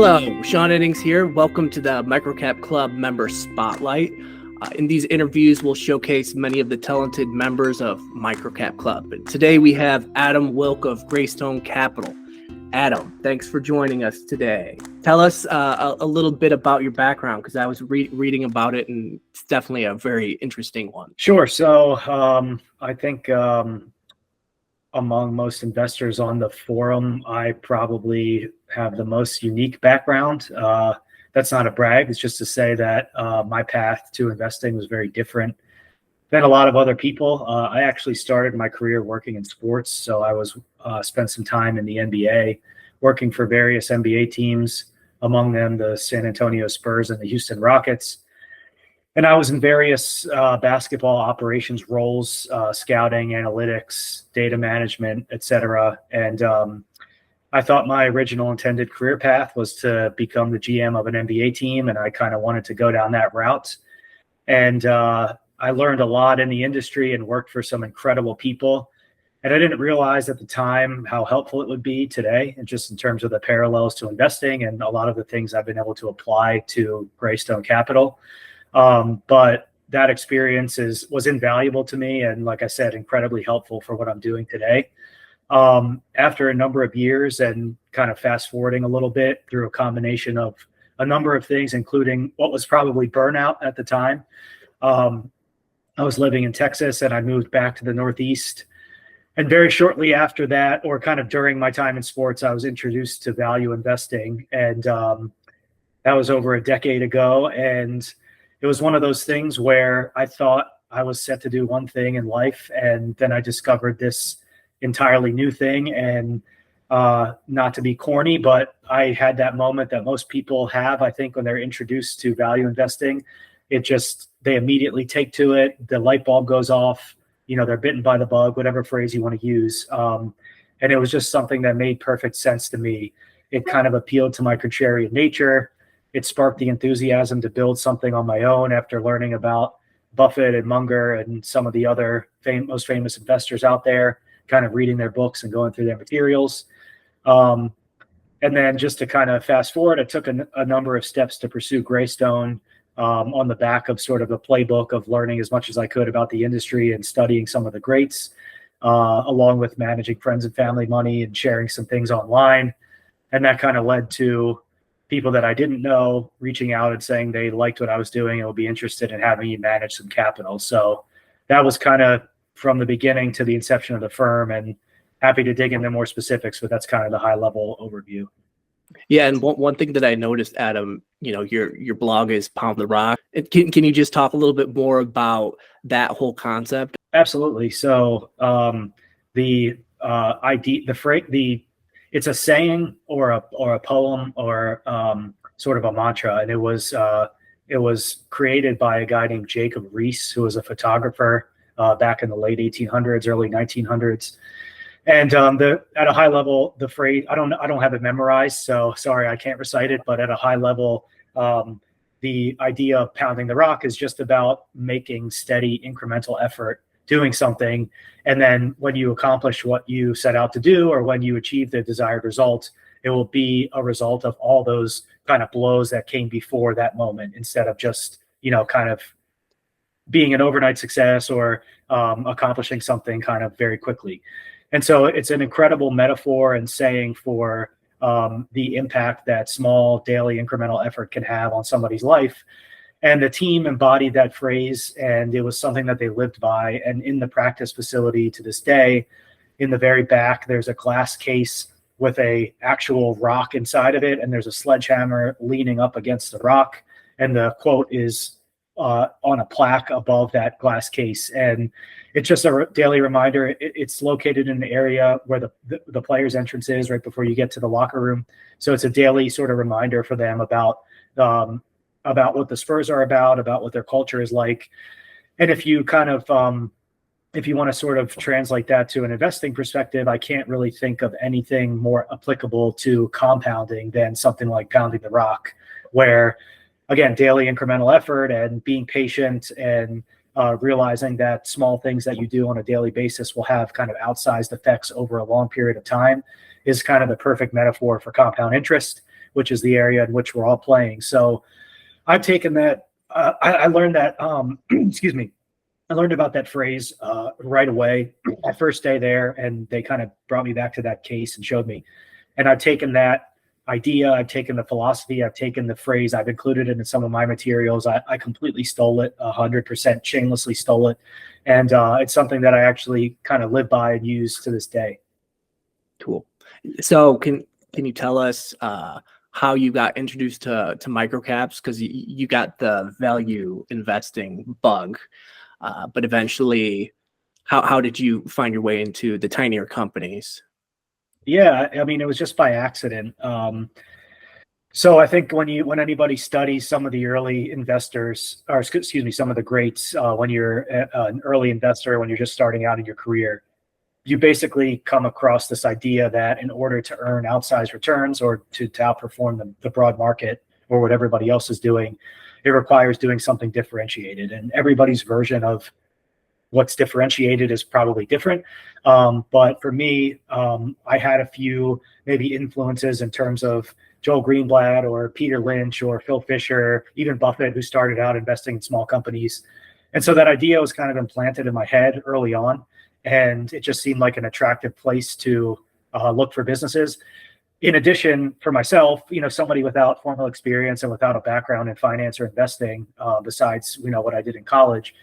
Hello, Sean Eddings here. Welcome to the MicroCapClub Member Spotlight. In these interviews, we'll showcase many of the talented members of MicroCapClub. And today we have Adam Wilk of Greystone Capital. Adam, thanks for joining us today. Tell us a little bit about your background, because I was reading about it, and it's definitely a very interesting one. Sure. So I think among most investors on the forum, I probably have the most unique background. That's not a brag. It's just to say that my path to investing was very different than a lot of other people. I actually started my career working in sports. So I was spent some time in the NBA, working for various NBA teams, among them the San Antonio Spurs and the Houston Rockets. And I was in various basketball operations roles, scouting, analytics, data management, etc. And I thought my original intended career path was to become the GM of an NBA team, and I kind of wanted to go down that route. And I learned a lot in the industry and worked for some incredible people. And I didn't realize at the time how helpful it would be today, and just in terms of the parallels to investing and a lot of the things I've been able to apply to Greystone Capital. But that experience was invaluable to me, and like I said, incredibly helpful for what I'm doing today. After a number of years, and kind of fast forwarding a little bit through a combination of a number of things, including what was probably burnout at the time. I was living in Texas, and I moved back to the Northeast. And very shortly after that, or kind of during my time in sports, I was introduced to value investing. And that was over a decade ago. And it was one of those things where I thought I was set to do one thing in life, and then I discovered this entirely new thing. And not to be corny, but I had that moment that most people have, I think, when they're introduced to value investing. They immediately take to it. The light bulb goes off. They're bitten by the bug, whatever phrase you want to use. And it was just something that made perfect sense to me. It kind of appealed to my contrarian nature. It sparked the enthusiasm to build something on my own after learning about Buffett and Munger and some of the other most famous investors out there, kind of reading their books and going through their materials. And then just to kind of fast forward, I took a number of steps to pursue Greystone on the back of sort of a playbook of learning as much as I could about the industry and studying some of the greats, along with managing friends and family money and sharing some things online. And that kind of led to people that I didn't know reaching out and saying they liked what I was doing and would be interested in having me manage some capital. So that was kind of from the beginning to the inception of the firm, and happy to dig into more specifics, but that's kind of the high level overview. Yeah, and one thing that I noticed, Adam, your blog is Pound the Rock. Can you just talk a little bit more about that whole concept? Absolutely. So it's a saying or a poem or sort of a mantra, and it was created by a guy named Jacob Riis, who was a photographer back in the late 1800s, early 1900s. And at a high level, the phrase, I don't have it memorized, so sorry, I can't recite it. But at a high level, the idea of pounding the rock is just about making steady incremental effort, doing something. And then when you accomplish what you set out to do, or when you achieve the desired result, it will be a result of all those kind of blows that came before that moment, instead of just, kind of being an overnight success or accomplishing something kind of very quickly. And so it's an incredible metaphor and saying for the impact that small daily incremental effort can have on somebody's life. And the team embodied that phrase, and it was something that they lived by. And in the practice facility to this day, in the very back, there's a glass case with a actual rock inside of it, and there's a sledgehammer leaning up against the rock. And the quote is on a plaque above that glass case. And it's just a daily reminder. It's located in an area where the player's entrance is, right before you get to the locker room. So it's a daily sort of reminder for them about what the Spurs are about what their culture is like. And if you kind of, if you want to sort of translate that to an investing perspective, I can't really think of anything more applicable to compounding than something like pounding the rock, where, again, daily incremental effort and being patient and realizing that small things that you do on a daily basis will have kind of outsized effects over a long period of time is kind of the perfect metaphor for compound interest, which is the area in which we're all playing. So I've taken that. I learned that. Excuse me. I learned about that phrase right away. My first day there, and they kind of brought me back to that case and showed me. And I've taken that idea, I've taken the philosophy, I've taken the phrase, I've included it in some of my materials. I completely stole it, 100% shamelessly stole it. And it's something that I actually kind of live by and use to this day. Cool. So can you tell us how you got introduced to microcaps? Because you got the value investing bug, but eventually, how did you find your way into the tinier companies? Yeah, I mean, it was just by accident. So I think when anybody studies some of the early investors, or excuse me, some of the greats, when you're an early investor, when you're just starting out in your career, you basically come across this idea that in order to earn outsized returns or to outperform the broad market or what everybody else is doing, it requires doing something differentiated. And everybody's version of what's differentiated is probably different. But for me, I had a few maybe influences in terms of Joel Greenblatt or Peter Lynch or Phil Fisher, even Buffett, who started out investing in small companies. And so that idea was kind of implanted in my head early on. And it just seemed like an attractive place to look for businesses. In addition, for myself, somebody without formal experience and without a background in finance or investing, besides, what I did in college,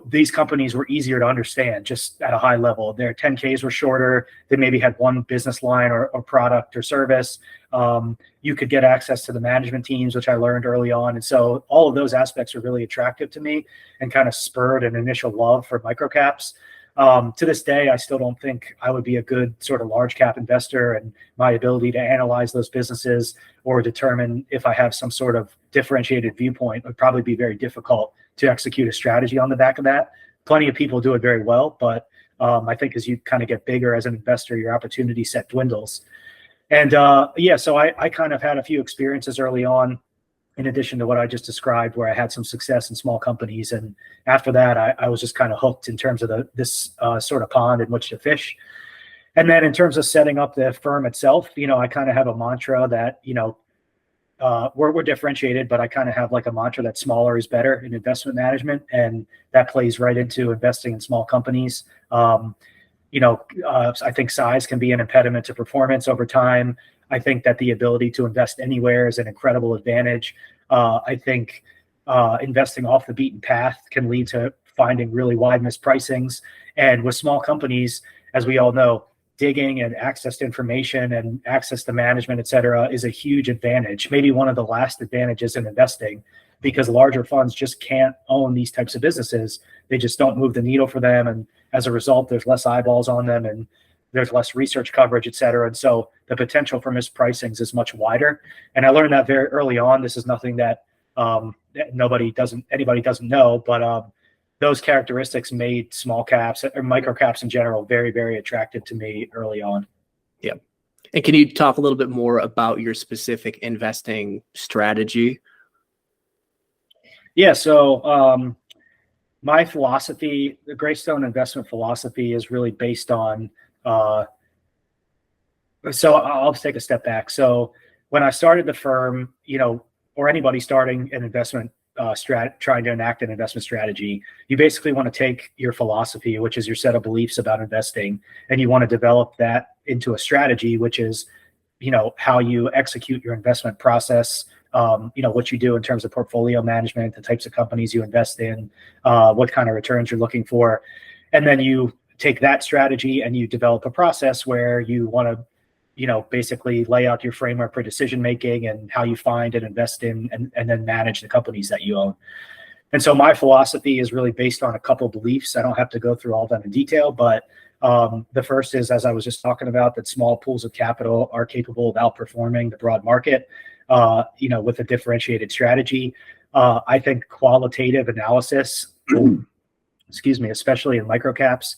these companies were easier to understand just at a high level. Their 10Ks were shorter. They maybe had one business line or product or service. You could get access to the management teams, which I learned early on. And so all of those aspects are really attractive to me and kind of spurred an initial love for microcaps. To this day, I still don't think I would be a good sort of large cap investor, and my ability to analyze those businesses or determine if I have some sort of differentiated viewpoint would probably be very difficult to execute a strategy on the back of that. Plenty of people do it very well, but I think as you kind of get bigger as an investor, your opportunity set dwindles. And so I kind of had a few experiences early on, in addition to what I just described, where I had some success in small companies. And after that, I was just kind of hooked in terms of this sort of pond in which to fish. And then in terms of setting up the firm itself, I kind of have a mantra that, we're differentiated, but I kind of have like a mantra that smaller is better in investment management. And that plays right into investing in small companies. I think size can be an impediment to performance over time. I think that the ability to invest anywhere is an incredible advantage. I think investing off the beaten path can lead to finding really wide mispricings. And with small companies, as we all know, digging and access to information and access to management, et cetera, is a huge advantage, maybe one of the last advantages in investing, because larger funds just can't own these types of businesses. They just don't move the needle for them. And as a result, there's less eyeballs on them and there's less research coverage, et cetera. And so the potential for mispricings is much wider. And I learned that very early on. This is nothing that anybody doesn't know, but those characteristics made small caps or microcaps in general very, very attractive to me early on. Yeah. And can you talk a little bit more about your specific investing strategy? Yeah. So my philosophy, the Greystone investment philosophy, is really based on, so I'll take a step back. So when I started the firm, or anybody starting an investment trying to enact an investment strategy, you basically want to take your philosophy, which is your set of beliefs about investing, and you want to develop that into a strategy, which is, how you execute your investment process, what you do in terms of portfolio management, the types of companies you invest in, what kind of returns you're looking for. And then you take that strategy and you develop a process where you want to, basically lay out your framework for decision-making and how you find and invest in and then manage the companies that you own. And so my philosophy is really based on a couple of beliefs. I don't have to go through all of them in detail, but the first is, as I was just talking about, that small pools of capital are capable of outperforming the broad market, with a differentiated strategy. I think qualitative analysis, especially in microcaps,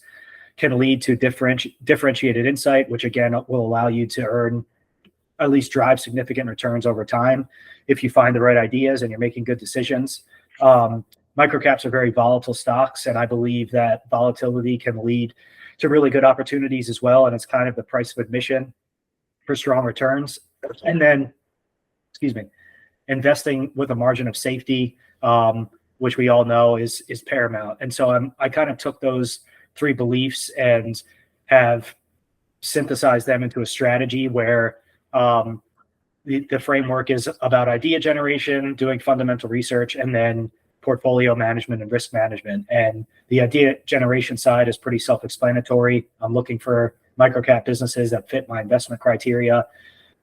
can lead to differentiated insight, which again will allow you to earn, at least drive significant returns over time if you find the right ideas and you're making good decisions. Microcaps are very volatile stocks, and I believe that volatility can lead to really good opportunities as well. And it's kind of the price of admission for strong returns. And then excuse me, investing with a margin of safety, which we all know is paramount. And so I kind of took those 3 beliefs and have synthesized them into a strategy where the framework is about idea generation, doing fundamental research, and then portfolio management and risk management. And the idea generation side is pretty self-explanatory. I'm looking for microcap businesses that fit my investment criteria.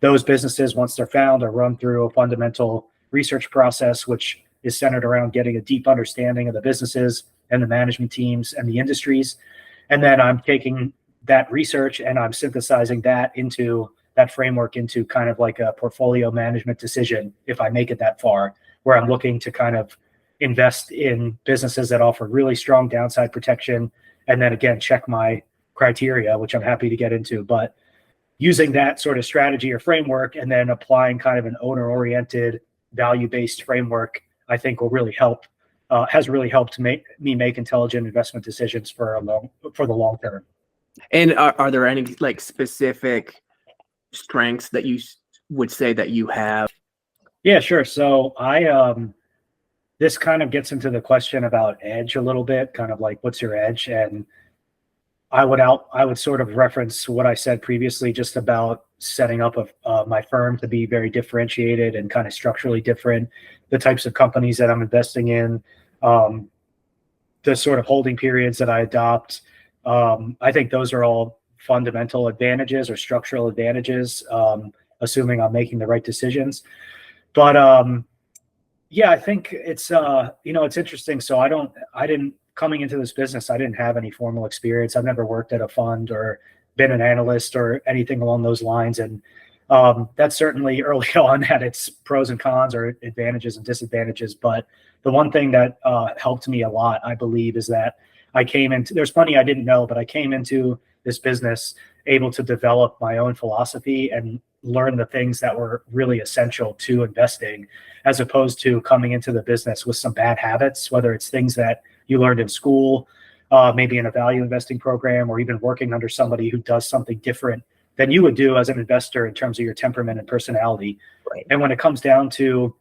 Those businesses, once they're found, are run through a fundamental research process, which is centered around getting a deep understanding of the businesses and the management teams and the industries. And then I'm taking that research and I'm synthesizing that framework into kind of like a portfolio management decision, if I make it that far, where I'm looking to kind of invest in businesses that offer really strong downside protection, and then again, check my criteria, which I'm happy to get into. But using that sort of strategy or framework and then applying kind of an owner-oriented, value-based framework, I think will really help, has really helped me make intelligent investment decisions for the long term. And are there any like specific strengths that you would say that you have? Yeah, sure. So this kind of gets into the question about edge a little bit, kind of like what's your edge? And I would sort of reference what I said previously, just about setting up my firm to be very differentiated and kind of structurally different, the types of companies that I'm investing in, the sort of holding periods that I adopt. I think those are all fundamental advantages or structural advantages, assuming I'm making the right decisions. But yeah, I think it's it's interesting. So coming into this business, I didn't have any formal experience. I've never worked at a fund or been an analyst or anything along those lines. And that certainly early on had its pros and cons or advantages and disadvantages. But the one thing that helped me a lot, I believe, is that there's plenty I didn't know, but I came into this business able to develop my own philosophy and learn the things that were really essential to investing, as opposed to coming into the business with some bad habits, whether it's things that you learned in school, maybe in a value investing program, or even working under somebody who does something different than you would do as an investor in terms of your temperament and personality. Right. And when it comes down to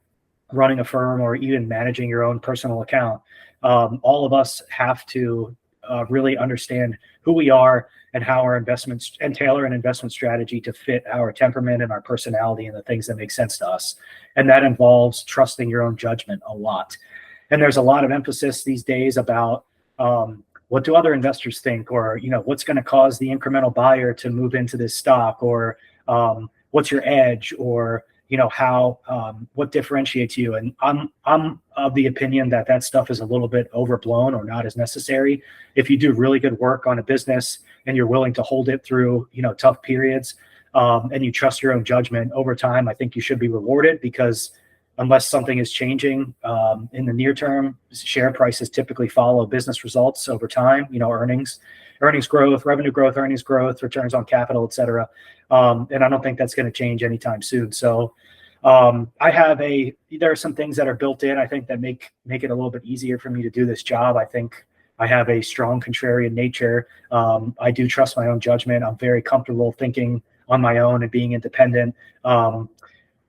running a firm or even managing your own personal account, all of us have to really understand who we are and how our investments, and tailor an investment strategy to fit our temperament and our personality and the things that make sense to us. And that involves trusting your own judgment a lot. And there's a lot of emphasis these days about what do other investors think, or what's going to cause the incremental buyer to move into this stock, or what's your edge, or what differentiates you. And I'm of the opinion that stuff is a little bit overblown or not as necessary. If you do really good work on a business and you're willing to hold it through tough periods, and you trust your own judgment over time, I think you should be rewarded, because unless something is changing in the near term, share prices typically follow business results over time, earnings growth, revenue growth, earnings growth, returns on capital, et cetera. And I don't think that's going to change anytime soon. So there are some things that are built in, I think, that make it a little bit easier for me to do this job. I think I have a strong contrarian nature. I do trust my own judgment. I'm very comfortable thinking on my own and being independent.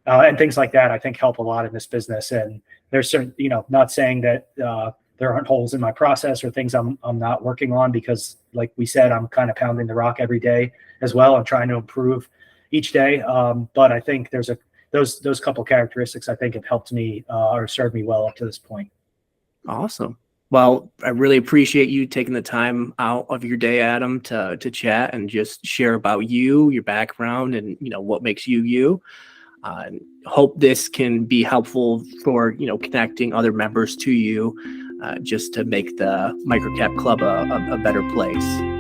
And things like that, I think, help a lot in this business. And there's certain, not saying that there aren't holes in my process or things I'm not working on, because like we said, I'm kind of pounding the rock every day as well. I'm trying to improve each day. But I think there's those couple characteristics I think have helped me or served me well up to this point. Awesome. Well, I really appreciate you taking the time out of your day, Adam, to chat and just share about you, your background, and what makes you you. Hope this can be helpful for connecting other members to you, just to make the MicroCap Club a better place.